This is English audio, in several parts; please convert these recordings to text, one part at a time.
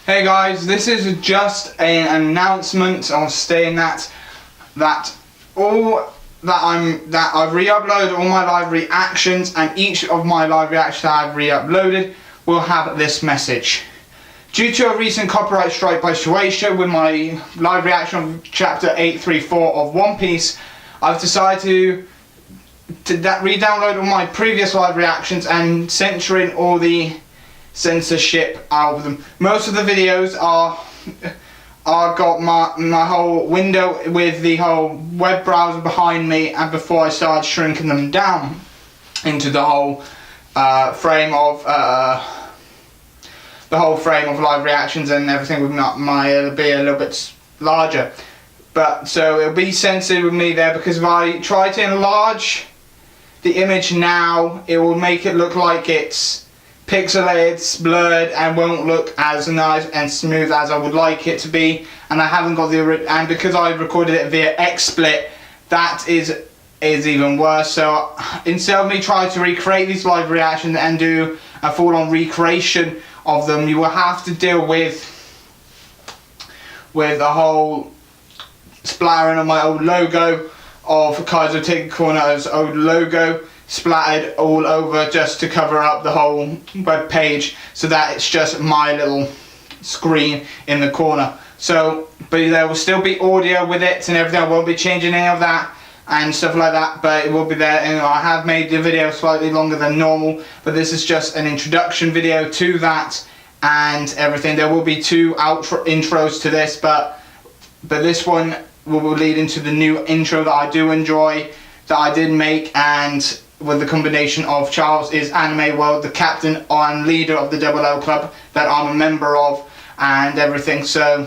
Hey guys, this is just an announcement of stating that I've re-uploaded all my live reactions, and each of my live reactions that I've re-uploaded will have this message. Due to a recent copyright strike by Shueisha with my live reaction of chapter 834 of One Piece, I've decided to re-download all my previous live reactions and censoring all the censorship out of them. Most of the videos are got my whole window with the whole web browser behind me, and before I started shrinking them down into the whole frame of live reactions and everything, it'll be a little bit larger. But so it'll be censored with me there, because if I try to enlarge the image now, it will make it look like it's pixelated, blurred, and won't look as nice and smooth as I would like it to be. And I haven't got and because I recorded it via XSplit, that is even worse. So instead of me trying to recreate these live reactions and do a full-on recreation of them, you will have to deal with a whole splattering of my old logo, of Kaizo Take Corner's old logo splattered all over, just to cover up the whole web page, so that it's just my little screen in the corner. So, but there will still be audio with it and everything. I won't be changing any of that and stuff like that, but it will be there. And I have made the video slightly longer than normal, but this is just an introduction video to that and everything. There will be two intros to this, but this one will lead into the new intro that I do enjoy, that I did make, and with the combination of Charles is Anime World, the captain and leader of the Double L Club that I'm a member of, and everything. So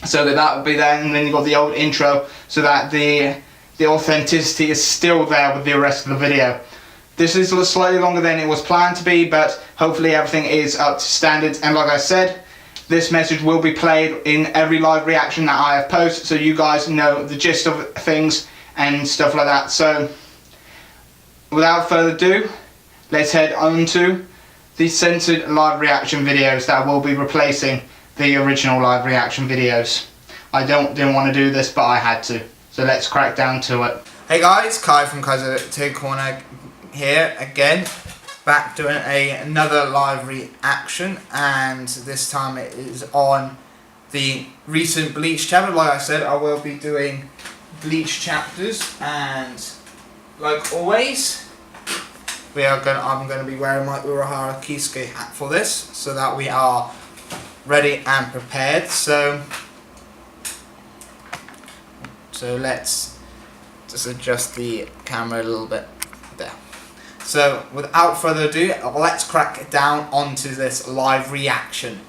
that will be there, and then you've got the old intro, so that the authenticity is still there with the rest of the video. This is slightly longer than it was planned to be, but hopefully everything is up to standards. And like I said, this message will be played in every live reaction that I have posted, so you guys know the gist of things and stuff like that. So without further ado, let's head on to the censored live reaction videos that will be replacing the original live reaction videos. I didn't want to do this, but I had to. So let's crack down to it. Hey guys, Kai from Kaizo Take Corner here again, back doing another live reaction, and this time it is on the recent Bleach chapter. Like I said, I will be doing Bleach chapters, and like always, I'm going to be wearing my Urahara Kisuke hat for this, so that we are ready and prepared. So let's just adjust the camera a little bit there. So without further ado, let's crack down onto this live reaction.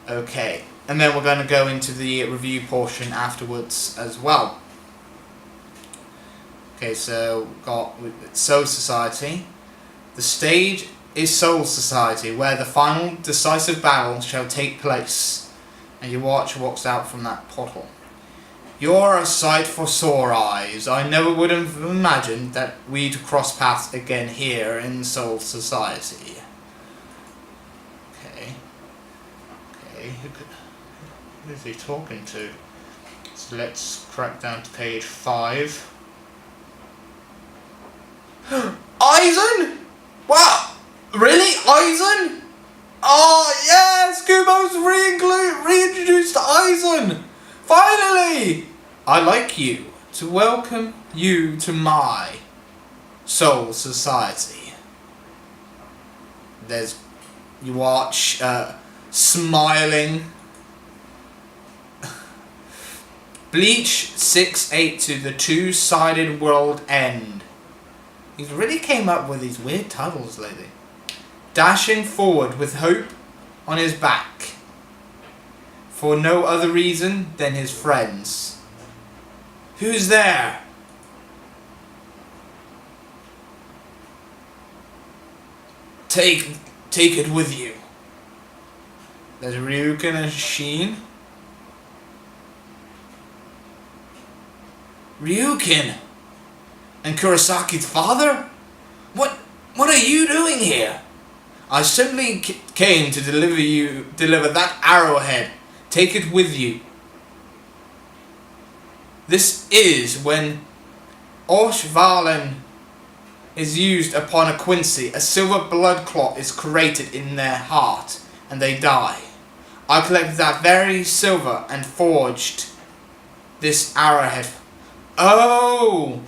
Okay, and then we're going to go into the review portion afterwards as well. Okay, so we've got Soul Society. The stage is Soul Society, where the final decisive battle shall take place. And your watch walks out from that portal. You're a sight for sore eyes. I never would have imagined that we'd cross paths again here in Soul Society. Okay, who is he talking to? So let's crack down to page 5. Aizen? Wow! Really? Aizen? Oh yes! Kubo's reintroduced to Aizen! Finally! I'd like you to welcome you to my Soul Society. You watch, smiling. Bleach 682, the two-sided world end. He really came up with these weird titles lately. Dashing forward with hope on his back, for no other reason than his friends. Who's there? Take it with you. There's Ryuken and Sheen. Ryuken and Kurosaki's father? What are you doing here? I simply came to deliver that arrowhead. Take it with you. This is when Oshvalan is used upon a Quincy. A silver blood clot is created in their heart, and they die. I collected that very silver and forged this arrowhead. Oh!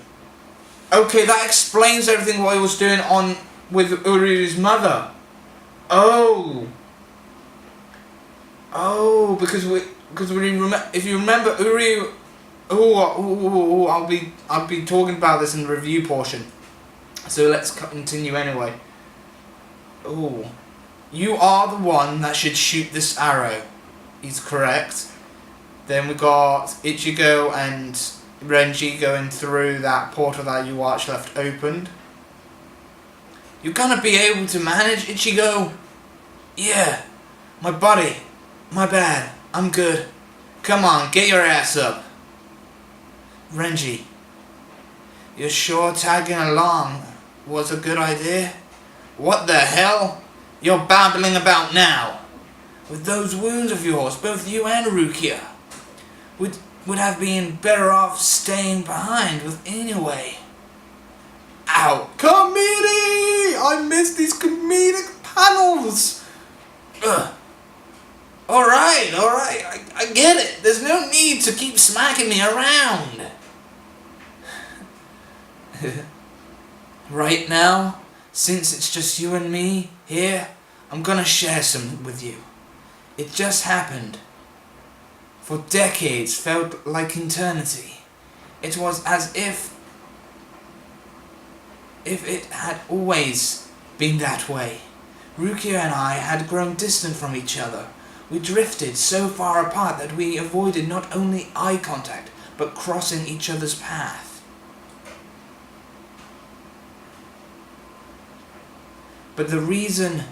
Okay, that explains everything what he was doing on with Uryu's mother. Oh! Oh, because if you remember Uryu... I'll be talking about this in the review portion. So let's continue anyway. Oh, you are the one that should shoot this arrow. He's correct. Then we got Ichigo and Renji going through that portal that you watched left opened. You're gonna be able to manage, Ichigo? Yeah, my buddy. My bad. I'm good. Come on, get your ass up. Renji, you're sure tagging along was a good idea? What the hell? You're babbling about now. With those wounds of yours, both you and Rukia would have been better off staying behind with anyway. Ow. Comedy! I miss these comedic panels! Ugh. Alright, I get it. There's no need to keep smacking me around. Right now, since it's just you and me here, I'm gonna share some with you. It just happened. For decades felt like eternity. It was as if it had always been that way. Rukia and I had grown distant from each other. We drifted so far apart that we avoided not only eye contact, but crossing each other's path. But the reason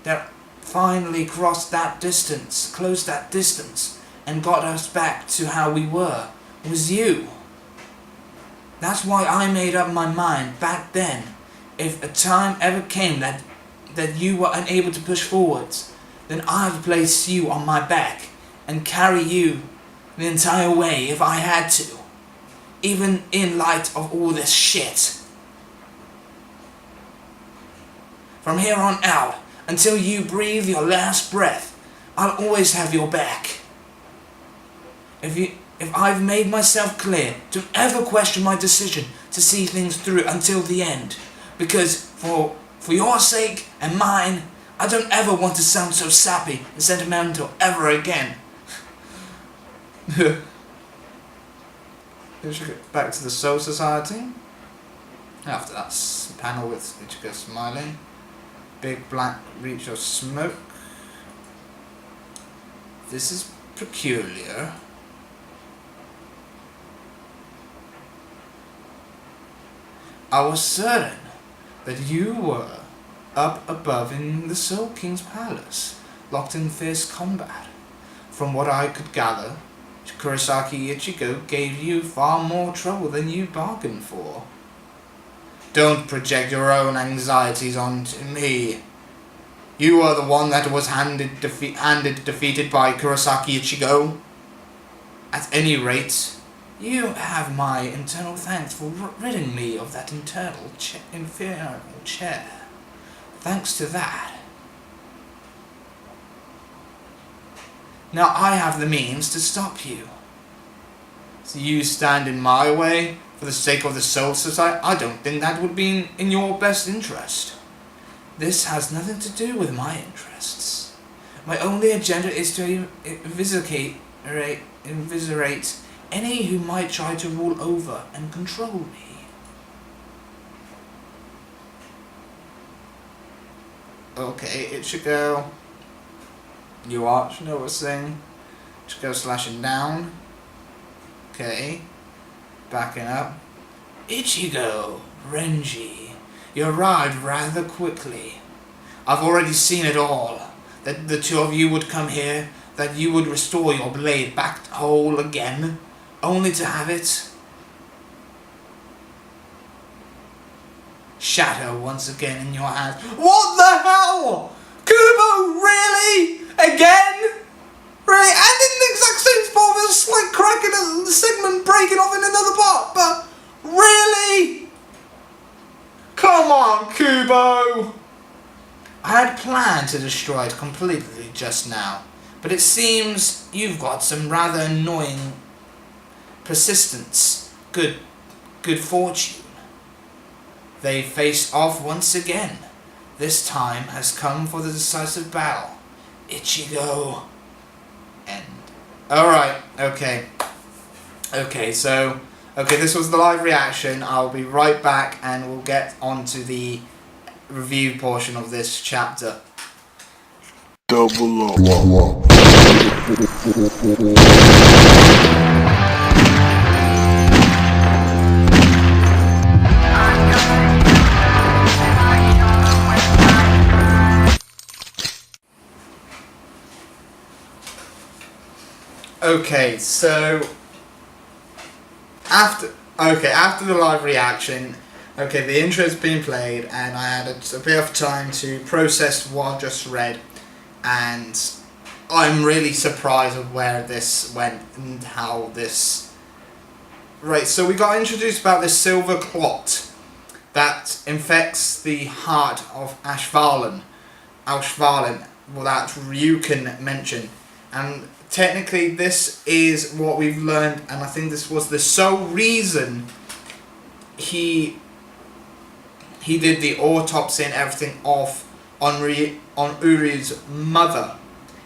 that finally closed that distance, and got us back to how we were, was you. That's why I made up my mind back then. If a time ever came that you were unable to push forwards, then I'd place you on my back and carry you the entire way if I had to. Even in light of all this shit. From here on out, until you breathe your last breath, I'll always have your back. If I've made myself clear, don't ever question my decision to see things through until the end. Because for your sake and mine, I don't ever want to sound so sappy and sentimental ever again. We should get back to the Soul Society. After that panel with Ichigo smiling. Big black reach of smoke. This is peculiar. I was certain that you were up above in the Soul King's palace, locked in fierce combat. From what I could gather, Kurosaki Ichigo gave you far more trouble than you bargained for. Don't project your own anxieties onto me. You are the one that was defeated by Kurosaki Ichigo. At any rate, you have my eternal thanks for ridding me of that infernal chair. Thanks to that. Now I have the means to stop you. So you stand in my way for the sake of the Soul Society? I don't think that would be in your best interest. This has nothing to do with my interests. My only agenda is to eviscerate any who might try to rule over and control me. Okay, Ichigo. You watch, noticing. Ichigo slashing down. Okay. Backing up. Ichigo, Renji, you arrived rather quickly. I've already seen it all. That the two of you would come here, that you would restore your blade back whole again, only to have it shatter once again in your hands. What the hell? Kubo, really? Again? Really? And in the exact same spot with a slight crack in the segment breaking off in another part, but really? Come on, Kubo! I had planned to destroy it completely just now, but it seems you've got some rather annoying persistence. Good fortune. They face off once again. This time has come for the decisive battle. Ichigo. End. Alright, okay. Okay, this was the live reaction. I'll be right back and we'll get on to the review portion of this chapter. Double up. Okay, so after the live reaction, okay, the intro's been played and I had a bit of time to process what I just read, and I'm really surprised of where this went and how this... Right, so we got introduced about this silver clot that infects the heart of Ashvalan, well, that Ryukin mentioned, and technically this is what we've learned, and I think this was the sole reason he did the autopsy and everything off on Uryu's mother,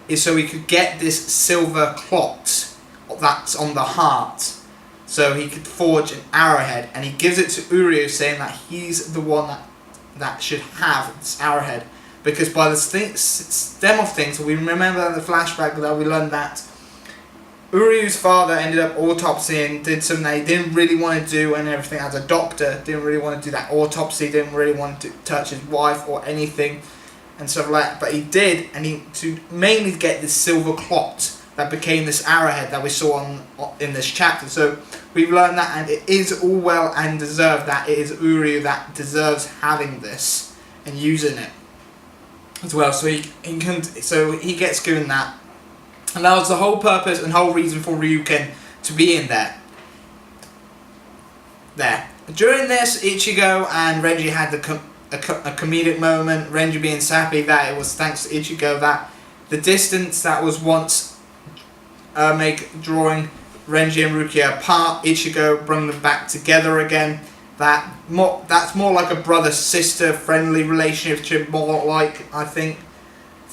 is so he could get this silver clot that's on the heart, so he could forge an arrowhead, and he gives it to Uryu saying that he's the one that should have this arrowhead. Because by the stem of things, we remember in the flashback that we learned that Uryu's father ended up autopsying, did something that he didn't really want to do, and everything as a doctor, didn't really want to do that autopsy, didn't really want to touch his wife or anything, and stuff like that. But he did, and to mainly get this silver clot that became this arrowhead that we saw in this chapter. So we've learned that, and it is all well and deserved that it is Uryu that deserves having this and using it as well, so he gets given that, and that was the whole purpose and whole reason for Ryukin to be in there. During this, Ichigo and Renji had a comedic moment. Renji being happy that it was thanks to Ichigo that the distance that was once drawing Renji and Rukia apart, Ichigo brought them back together again. That's more like a brother-sister friendly relationship, more like I think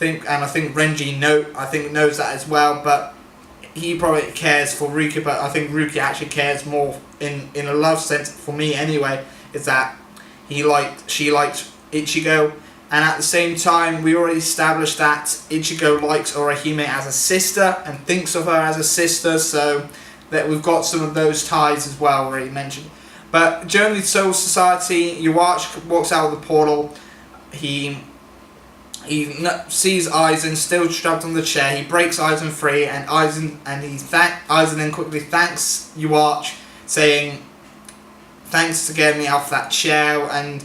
Renji knows that as well, but he probably cares for Rukia, but I think Rukia actually cares more in a love sense, for me anyway, is that she liked Ichigo, and at the same time we already established that Ichigo likes Orihime as a sister and thinks of her as a sister, so that we've got some of those ties as well already mentioned. But during the Soul Society, Yuach walks out of the portal. He sees Aizen still strapped on the chair. He breaks Aizen free, and Aizen then quickly thanks Yuach, saying thanks to getting me off that chair, and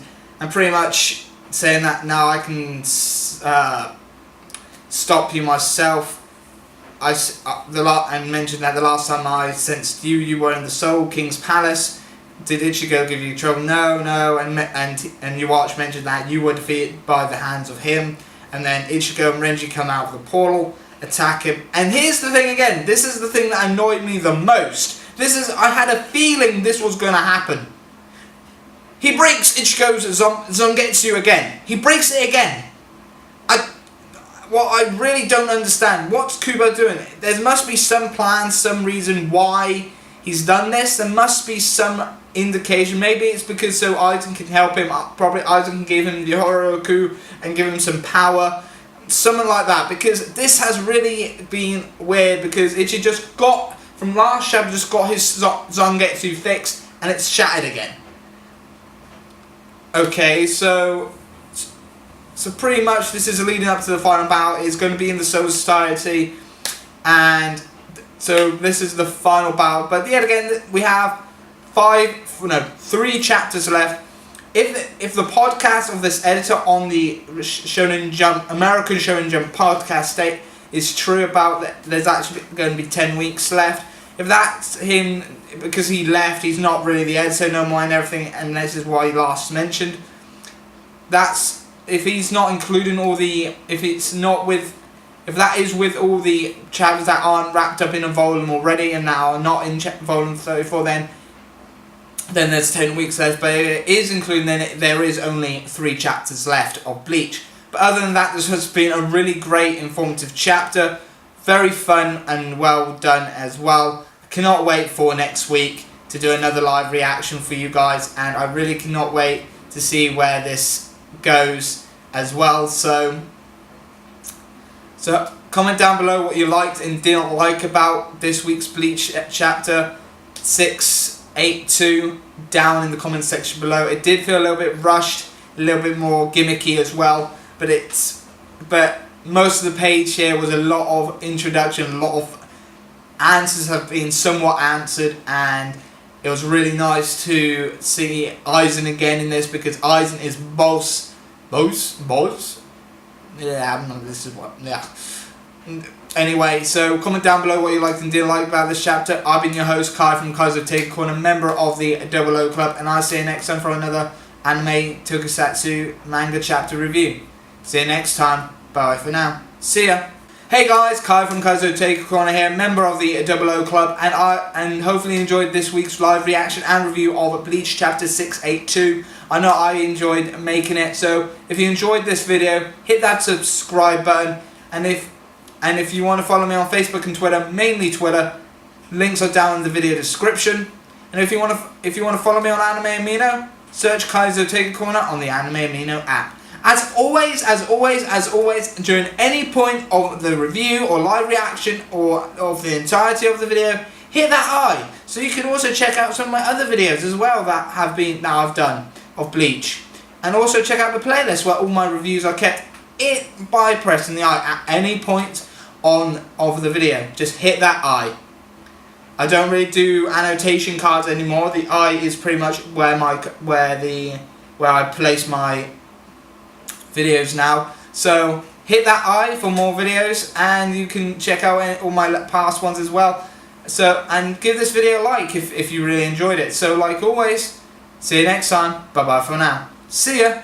pretty much saying that now I can stop you myself. And mentioned that the last time I sensed you were in the Soul King's palace. Did Ichigo give you trouble? No. And Yuach mentioned that you were defeated by the hands of him. And then Ichigo and Renji come out of the portal, attack him. And here's the thing again. This is the thing that annoyed me the most. I had a feeling this was going to happen. He breaks Ichigo's Zangetsu again. He breaks it again. I really don't understand. What's Kubo doing? There must be some plan, some reason why he's done this. There must be some indication. Maybe it's because so Aizen can help him. Probably Aizen can give him the Horoku and give him some power. Something like that. Because this has really been weird. Because Ichi just got, from last chapter, just got his Zangetsu fixed. And it's shattered again. Okay, so pretty much this is leading up to the final battle. It's going to be in the Soul Society. And so this is the final battle. But yet again, we have 3 chapters left. if the podcast of this editor on the Shonen Jump, American Shonen Jump podcast state is true about that, there's actually going to be 10 weeks left. If that's him, because he left, he's not really the editor no more and everything, and this is why he last mentioned. That's, if he's not including all the, if that is with all the chapters that aren't wrapped up in a volume already and that are not in volume 34, then there's 10 weeks left. But if it is including, then there is only 3 chapters left of Bleach. But other than that, this has been a really great, informative chapter. Very fun and well done as well. I cannot wait for next week to do another live reaction for you guys, and I really cannot wait to see where this goes as well. So comment down below what you liked and didn't like about this week's Bleach chapter 682 down in the comment section below. It did feel a little bit rushed, a little bit more gimmicky as well, but most of the page here was a lot of introduction, a lot of answers have been somewhat answered, and it was really nice to see Aizen again in this, because Aizen is boss. Yeah, this is what, yeah. Anyway, so comment down below what you liked and didn't like about this chapter. I've been your host, Kai from Kaizo Take Corner, member of the Double O Club, and I'll see you next time for another anime tokusatsu manga chapter review. See you next time. Bye for now. See ya. Hey guys, Kai from Kaizo Take Corner here, member of the Double O Club, and hopefully enjoyed this week's live reaction and review of Bleach Chapter 682. I know I enjoyed making it, so if you enjoyed this video, hit that subscribe button, and if you want to follow me on Facebook and Twitter, mainly Twitter, links are down in the video description. And if you want to follow me on Anime Amino, search Kaizo Take Corner on the Anime Amino app. As always, during any point of the review or live reaction or of the entirety of the video, hit that I, so you can also check out some of my other videos as well that I've done of Bleach. And also check out the playlist where all my reviews are kept by pressing the I at any point of the video. Just hit that I. I don't really do annotation cards anymore. The I is pretty much where I place my videos now. So hit that I for more videos, and you can check out all my past ones as well. So, and give this video a like if you really enjoyed it. So like always, see you next time. Bye bye for now. See ya.